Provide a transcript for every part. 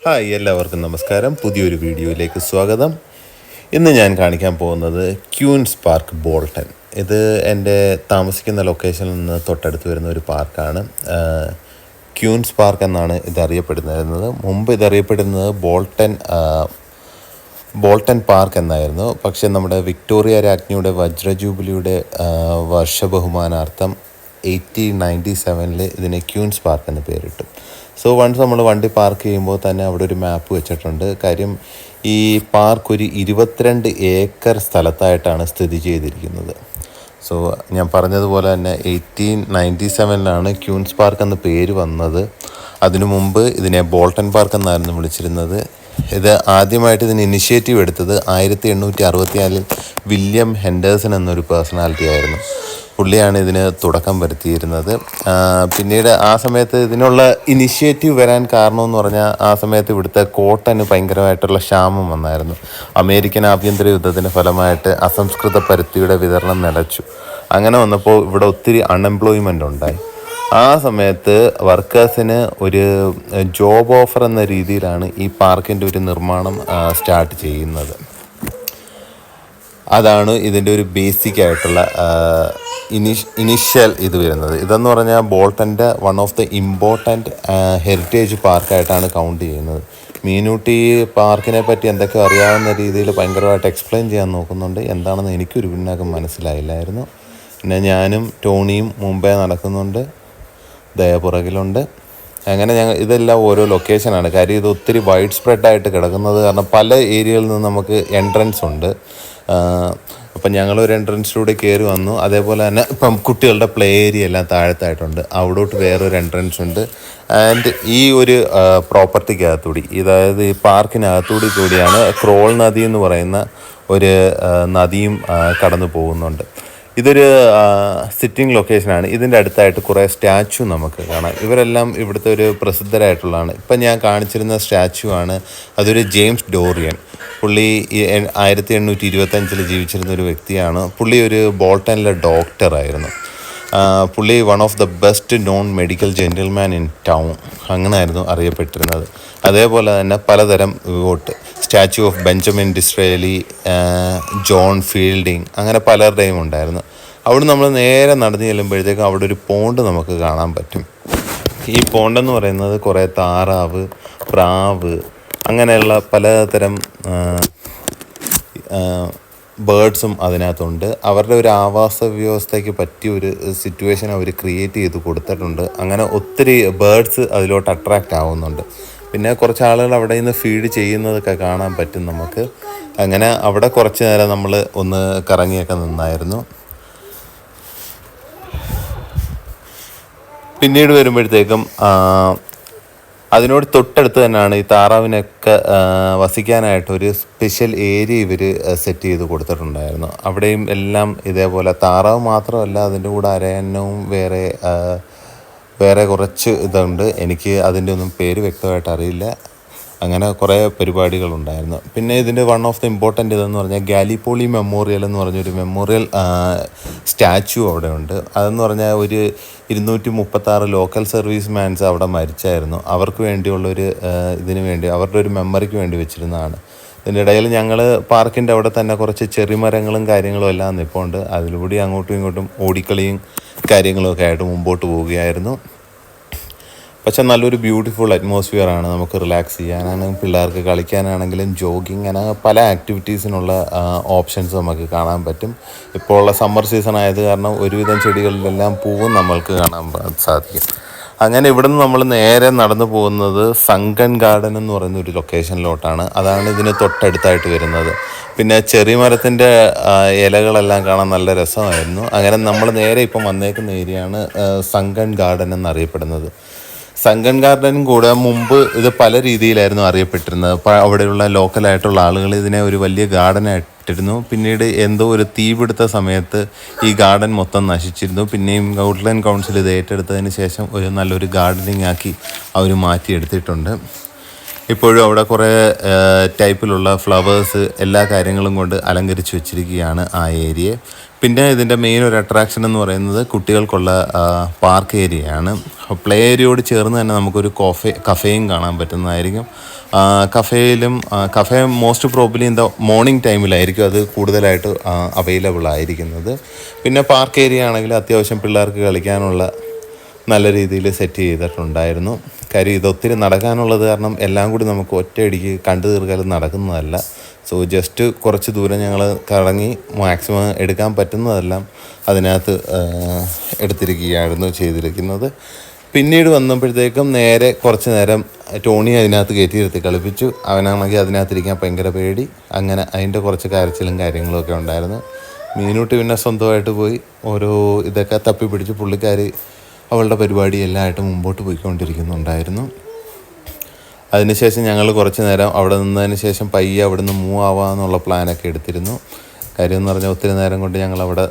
Hi, എല്ലാവർക്കും നമസ്കാരം. പുതിയൊരു വീഡിയോയിലേക്ക് സ്വാഗതം. ഇന്ന് ഞാൻ കാണിക്കാൻ പോകുന്നത് ക്യൂൻസ് പാർക്ക് ബോൾട്ടൺ. ഇത് എൻ്റെ താമസിക്കുന്ന ലൊക്കേഷനിൽ നിന്ന് തൊട്ടടുത്ത് വരുന്ന ഒരു പാർക്കാണ്. ക്യൂൻസ് പാർക്ക് എന്നാണ് ഇതറിയപ്പെടുന്നത്. മുമ്പ് ഇതറിയപ്പെടുന്നത് ബോൾട്ടൺ പാർക്ക് എന്നായിരുന്നു. പക്ഷേ നമ്മുടെ വിക്ടോറിയ രാജ്ഞിയുടെ വജ്ര ജൂബിലിയുടെ വർഷബഹുമാനാർത്ഥം 1897 ഇതിനെ ക്യൂൻസ് പാർക്ക് എന്ന് പേരിട്ടു. സോ വൺസ് നമ്മൾ വണ്ടി പാർക്ക് ചെയ്യുമ്പോൾ തന്നെ അവിടെ ഒരു മാപ്പ് വെച്ചിട്ടുണ്ട്. കാര്യം ഈ പാർക്ക് ഒരു 22 ഏക്കർ സ്ഥലത്തായിട്ടാണ് സ്ഥിതി ചെയ്തിരിക്കുന്നത്. സോ ഞാൻ പറഞ്ഞതുപോലെ തന്നെ 1897 ക്യൂൻസ് പാർക്ക് എന്ന പേര് വന്നത്. അതിനു മുമ്പ് ഇതിനെ ബോൾട്ടൺ പാർക്ക് എന്നായിരുന്നു വിളിച്ചിരുന്നത്. ഇത് ആദ്യമായിട്ട് ഇതിന് ഇനിഷ്യേറ്റീവ് എടുത്തത് 1864 വില്യം ഹെൻഡേഴ്സൺ എന്നൊരു പേഴ്സണാലിറ്റി ആയിരുന്നു. പുള്ളിയാണ് ഇതിന് തുടക്കം വരുത്തിയിരുന്നത്. പിന്നീട് ആ സമയത്ത് ഇതിനുള്ള ഇനിഷ്യേറ്റീവ് വരാൻ കാരണമെന്ന് പറഞ്ഞാൽ ആ സമയത്ത് ഇവിടുത്തെ കോട്ടന് ഭയങ്കരമായിട്ടുള്ള ക്ഷാമം വന്നായിരുന്നു. അമേരിക്കൻ ആഭ്യന്തര യുദ്ധത്തിൻ്റെ ഫലമായിട്ട് അസംസ്കൃത പരുത്തിയുടെ വിതരണം നിലച്ചു. അങ്ങനെ വന്നപ്പോൾ ഇവിടെ ഒത്തിരി അൺഎംപ്ലോയ്മെൻ്റ് ഉണ്ടായി. ആ സമയത്ത് വർക്കേഴ്സിന് ഒരു ജോബ് ഓഫർ എന്ന രീതിയിലാണ് ഈ പാർക്കിൻ്റെ ഒരു നിർമ്മാണം സ്റ്റാർട്ട് ചെയ്യുന്നത്. അതാണ് ഇതിൻ്റെ ഒരു ബേസിക് ആയിട്ടുള്ള ഇനിഷ്യൽ ഇത് വരുന്നത്. ഇതെന്ന് പറഞ്ഞാൽ ബോൾട്ടൻ്റെ one of the important heritage പാർക്കായിട്ടാണ് കൗണ്ട് ചെയ്യുന്നത്. മീനൂട്ടി പാർക്കിനെ പറ്റി എന്തൊക്കെ അറിയാവുന്ന രീതിയിൽ ഭയങ്കരമായിട്ട് എക്സ്പ്ലെയിൻ ചെയ്യാൻ നോക്കുന്നുണ്ട്. എന്താണെന്ന് എനിക്കൊരു പിന്നാക്കം മനസ്സിലായില്ലായിരുന്നു. പിന്നെ ഞാനും ടോണിയും മുമ്പേ നടക്കുന്നുണ്ട്, ദയപുറകിലുണ്ട്. അങ്ങനെ ഇതെല്ലാം ഓരോ ലൊക്കേഷനാണ്. കാര്യം ഇത് ഒത്തിരി വൈഡ് സ്പ്രെഡായിട്ട് കിടക്കുന്നത് കാരണം പല ഏരിയയിൽ നിന്ന് നമുക്ക് എൻട്രൻസ് ഉണ്ട്. അപ്പം ഞങ്ങളൊരു എൻട്രൻസിലൂടെ കയറി വന്നു. അതേപോലെ തന്നെ ഇപ്പം കുട്ടികളുടെ പ്ലേ ഏരിയ എല്ലാം താഴത്തായിട്ടുണ്ട്. അവിടോട്ട് വേറൊരു എൻട്രൻസ് ഉണ്ട്. ആൻഡ് ഈ ഒരു പ്രോപ്പർട്ടിക്കകത്തൂടി, അതായത് ഈ പാർക്കിനകത്തൂടിയാണ് ക്രോൾ നദി എന്ന് പറയുന്ന ഒരു നദിയും കടന്നു പോകുന്നുണ്ട്. ഇതൊരു സിറ്റിംഗ് ലൊക്കേഷനാണ്. ഇതിൻ്റെ അടുത്തായിട്ട് കുറേ സ്റ്റാച്ചു നമുക്ക് കാണാം. ഇവരെല്ലാം ഇവിടുത്തെ ഒരു പ്രസിദ്ധരായിട്ടുള്ളതാണ്. ഇപ്പം ഞാൻ കാണിച്ചിരുന്ന സ്റ്റാച്ചു ആണ്. അതൊരു ജെയിംസ് ഡോറിയൻ. പുള്ളി 1825 ജീവിച്ചിരുന്ന ഒരു വ്യക്തിയാണ്. പുള്ളി ഒരു ബോൾട്ടണിലെ ഡോക്ടറായിരുന്നു. പുള്ളി one of the best non medical gentleman in town, അങ്ങനെയായിരുന്നു അറിയപ്പെട്ടിരുന്നത്. അതേപോലെ തന്നെ പലതരം statue of Benjamin Disraeli, John fielding, അങ്ങനെ പലരുടെയും ഉണ്ടായിരുന്നു. അവിടെ നമ്മൾ നേരെ നടന്നു ചെല്ലുമ്പോഴത്തേക്കും അവിടെ ഒരു പോണ്ട് നമുക്ക് കാണാൻ പറ്റും. ഈ പോണ്ടെന്ന് പറയുന്നത് കുറേ താറാവ്, പ്രാവ്, അങ്ങനെയുള്ള പലതരം ബേർഡ്സും അതിനകത്തുണ്ട്. അവരുടെ ഒരു ആവാസ വ്യവസ്ഥയ്ക്ക് പറ്റിയ ഒരു സിറ്റുവേഷൻ അവർ ക്രിയേറ്റ് ചെയ്ത് കൊടുത്തിട്ടുണ്ട്. അങ്ങനെ ഒത്തിരി ബേർഡ്സ് അതിലോട്ട് അട്രാക്റ്റ് ആവുന്നുണ്ട്. പിന്നെ കുറച്ച് ആളുകൾ അവിടെ നിന്ന് ഫീഡ് ചെയ്യുന്നതൊക്കെ കാണാൻ പറ്റും നമുക്ക്. അങ്ങനെ അവിടെ കുറച്ച് നേരം നമ്മൾ ഒന്ന് കറങ്ങിയൊക്കെ നിന്നായിരുന്നു. പിന്നീട് വരുമ്പോഴത്തേക്കും അതിനോട് തൊട്ടടുത്ത് തന്നെയാണ് ഈ താറാവിനൊക്കെ വസിക്കാനായിട്ടൊരു സ്പെഷ്യൽ ഏരിയ ഇവർ സെറ്റ് ചെയ്ത് കൊടുത്തിട്ടുണ്ടായിരുന്നു. അവിടെയും എല്ലാം ഇതേപോലെ താറാവ് മാത്രമല്ല, അതിൻ്റെ കൂടെ അരയന്നവും വേറെ കുറച്ച് ഇതുണ്ട്. എനിക്ക് അതിൻ്റെ ഒന്നും പേര് വ്യക്തമായിട്ട് അറിയില്ല. അങ്ങനെ കുറേ പരിപാടികളുണ്ടായിരുന്നു. പിന്നെ ഇതിൻ്റെ വൺ ഓഫ് ദ ഇമ്പോർട്ടൻ്റ് ഇതെന്ന് പറഞ്ഞാൽ ഗാലിപ്പോളി മെമ്മോറിയൽ എന്ന് പറഞ്ഞൊരു മെമ്മോറിയൽ സ്റ്റാച്ചു അവിടെ ഉണ്ട്. അതെന്ന് പറഞ്ഞാൽ ഒരു 236 ലോക്കൽ സർവീസ് മാൻസ് അവിടെ മരിച്ചായിരുന്നു. അവർക്ക് വേണ്ടിയുള്ളൊരു ഇതിന് വേണ്ടി, അവരുടെ ഒരു മെമ്മറിക്ക് വേണ്ടി വെച്ചിരുന്നതാണ്. ഇതിൻ്റെ ഇടയിൽ ഞങ്ങൾ പാർക്കിൻ്റെ അവിടെ തന്നെ കുറച്ച് ചെറിമരങ്ങളും കാര്യങ്ങളും എല്ലാം നിൽപ്പുണ്ട്. അതിലൂടെ അങ്ങോട്ടും ഇങ്ങോട്ടും ഓടിക്കളിയും കാര്യങ്ങളൊക്കെ ആയിട്ട് മുമ്പോട്ട് പോവുകയായിരുന്നു. പക്ഷെ നല്ലൊരു ബ്യൂട്ടിഫുൾ അറ്റ്മോസ്ഫിയറാണ്. നമുക്ക് റിലാക്സ് ചെയ്യാനാണെങ്കിലും പിള്ളേർക്ക് കളിക്കാനാണെങ്കിലും ജോഗിങ്, അങ്ങനെ പല ആക്ടിവിറ്റീസിനുള്ള ഓപ്ഷൻസ് നമുക്ക് കാണാൻ പറ്റും. ഇപ്പോൾ ഉള്ള സമ്മർ സീസൺ ആയത് കാരണം ഒരുവിധം ചെടികളിലെല്ലാം പൂവും നമ്മൾക്ക് കാണാൻ സാധിക്കും. അങ്ങനെ ഇവിടുന്ന് നമ്മൾ നേരെ നടന്നു പോകുന്നത് സങ്കൺ ഗാർഡൻ എന്ന് പറയുന്ന ഒരു ലൊക്കേഷനിലോട്ടാണ്. അതാണ് ഇതിന് തൊട്ടടുത്തായിട്ട് വരുന്നത്. പിന്നെ ചെറിയ മരത്തിൻ്റെ ഇലകളെല്ലാം കാണാൻ നല്ല രസമായിരുന്നു. അങ്ങനെ നമ്മൾ നേരെ ഇപ്പം വന്നേക്കുന്ന ഏരിയയാണ് സങ്കൺ ഗാർഡൻ എന്നറിയപ്പെടുന്നത്. സങ്കൺ ഗാർഡനും കൂടെ മുമ്പ് ഇത് പല രീതിയിലായിരുന്നു അറിയപ്പെട്ടിരുന്നത്. അവിടെയുള്ള ലോക്കലായിട്ടുള്ള ആളുകൾ ഇതിനെ ഒരു വലിയ ഗാർഡനായിട്ടിരുന്നു. പിന്നീട് എന്തോ ഒരു തീപിടുത്ത സമയത്ത് ഈ ഗാർഡൻ മൊത്തം നശിച്ചിരുന്നു. പിന്നെയും ഔട്ട്ലൈൻ കൗൺസിൽ ഇത് ഏറ്റെടുത്തതിന് ശേഷം ഒരു നല്ലൊരു ഗാർഡനിങ് ആക്കി അവർ മാറ്റിയെടുത്തിട്ടുണ്ട്. ഇപ്പോഴും അവിടെ കുറേ ടൈപ്പിലുള്ള ഫ്ലവേഴ്സ് എല്ലാ കാര്യങ്ങളും കൊണ്ട് അലങ്കരിച്ച് വെച്ചിരിക്കുകയാണ് ആ ഏരിയ. പിന്നെ ഇതിൻ്റെ മെയിൻ ഒരു അട്രാക്ഷൻ എന്ന് പറയുന്നത് കുട്ടികൾക്കുള്ള പാർക്ക് ഏരിയയാണ്. പ്ലേ ഏരിയയോട് ചേർന്ന് തന്നെ നമുക്കൊരു കഫേയും കാണാൻ പറ്റുന്നതായിരിക്കും. Cafe most probably in the morning ടൈമിലായിരിക്കും അത് കൂടുതലായിട്ട് അവൈലബിൾ ആയിരിക്കുന്നത്. പിന്നെ പാർക്ക് ഏരിയ ആണെങ്കിൽ അത്യാവശ്യം പിള്ളേർക്ക് കളിക്കാനുള്ള നല്ല രീതിയിൽ സെറ്റ് ചെയ്തിട്ടുണ്ടായിരുന്നു. കാര്യം ഇതൊത്തിരി നടക്കാനുള്ളത് കാരണം എല്ലാം കൂടി നമുക്ക് ഒറ്റയടിക്ക് കണ്ടു തീർക്കാനും നടക്കുന്നതല്ല. സോ ജസ്റ്റ് കുറച്ച് ദൂരം ഞങ്ങൾ കറങ്ങി മാക്സിമം എടുക്കാൻ പറ്റുന്നതെല്ലാം അതിനകത്ത് എടുത്തിരിക്കുകയായിരുന്നു ചെയ്തിരിക്കുന്നത്. പിന്നീട് വന്നപ്പോഴത്തേക്കും നേരെ കുറച്ച് നേരം ടോണി അതിനകത്ത് കയറ്റി കളിപ്പിച്ചു. അവനാണെങ്കിൽ അതിനകത്തിരിക്കാൻ ഭയങ്കര പേടി. അങ്ങനെ അതിൻ്റെ കുറച്ച് കരച്ചിലും കാര്യങ്ങളൊക്കെ ഉണ്ടായിരുന്നു. മീനൂട്ടി പിന്നെ സ്വന്തമായിട്ട് പോയി ഓരോ ഇതൊക്കെ തപ്പി പിടിച്ച് പുള്ളിക്കാരി അവളുടെ പരിപാടി എല്ലാമായിട്ട് മുമ്പോട്ട് പോയിക്കൊണ്ടിരിക്കുന്നുണ്ടായിരുന്നു. അതിനുശേഷം ഞങ്ങൾ കുറച്ച് നേരം അവിടെ നിന്നതിന് ശേഷം പയ്യെ അവിടെ നിന്ന് മൂവ് ആവാമെന്നുള്ള പ്ലാനൊക്കെ എടുത്തിരുന്നു. കാര്യം എന്ന് പറഞ്ഞാൽ ഒത്തിരി നേരം കൊണ്ട് ഞങ്ങൾ അവിടെ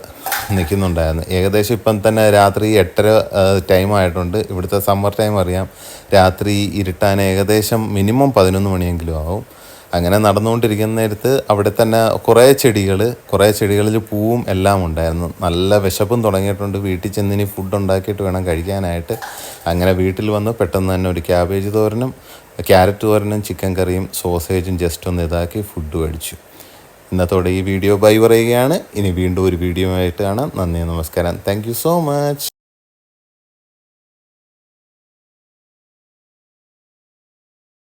നിൽക്കുന്നുണ്ടായിരുന്നു. ഏകദേശം ഇപ്പം തന്നെ രാത്രി 8:30 ടൈമായിട്ടുണ്ട്. ഇവിടുത്തെ സമ്മർ ടൈം അറിയാം, രാത്രി ഇരുട്ടാൻ ഏകദേശം മിനിമം 11 മണിയെങ്കിലും ആവും. അങ്ങനെ നടന്നുകൊണ്ടിരിക്കുന്ന നേരത്ത് അവിടെ തന്നെ കുറേ ചെടികളിൽ പൂവും എല്ലാം ഉണ്ടായിരുന്നു. നല്ല വിശപ്പും തുടങ്ങിയിട്ടുണ്ട്. വീട്ടിൽ ചെന്നിനി ഫുഡ് ഉണ്ടാക്കിയിട്ട് വേണം കഴിക്കാനായിട്ട്. അങ്ങനെ വീട്ടിൽ വന്ന് പെട്ടെന്ന് തന്നെ ഒരു ക്യാബേജ് തോരനും ക്യാരറ്റ് തോരനും ചിക്കൻ കറിയും സോസേജും ജസ്റ്റ് ഒന്ന് ഇതാക്കി ഫുഡ് കഴിച്ചു. ഇന്നത്തോടെ ഈ വീഡിയോ ബൈ പറയുകയാണ്. ഇനി വീണ്ടും ഒരു വീഡിയോ ആയിട്ട് കാണാം. നന്ദി, നമസ്കാരം. Thank you so much.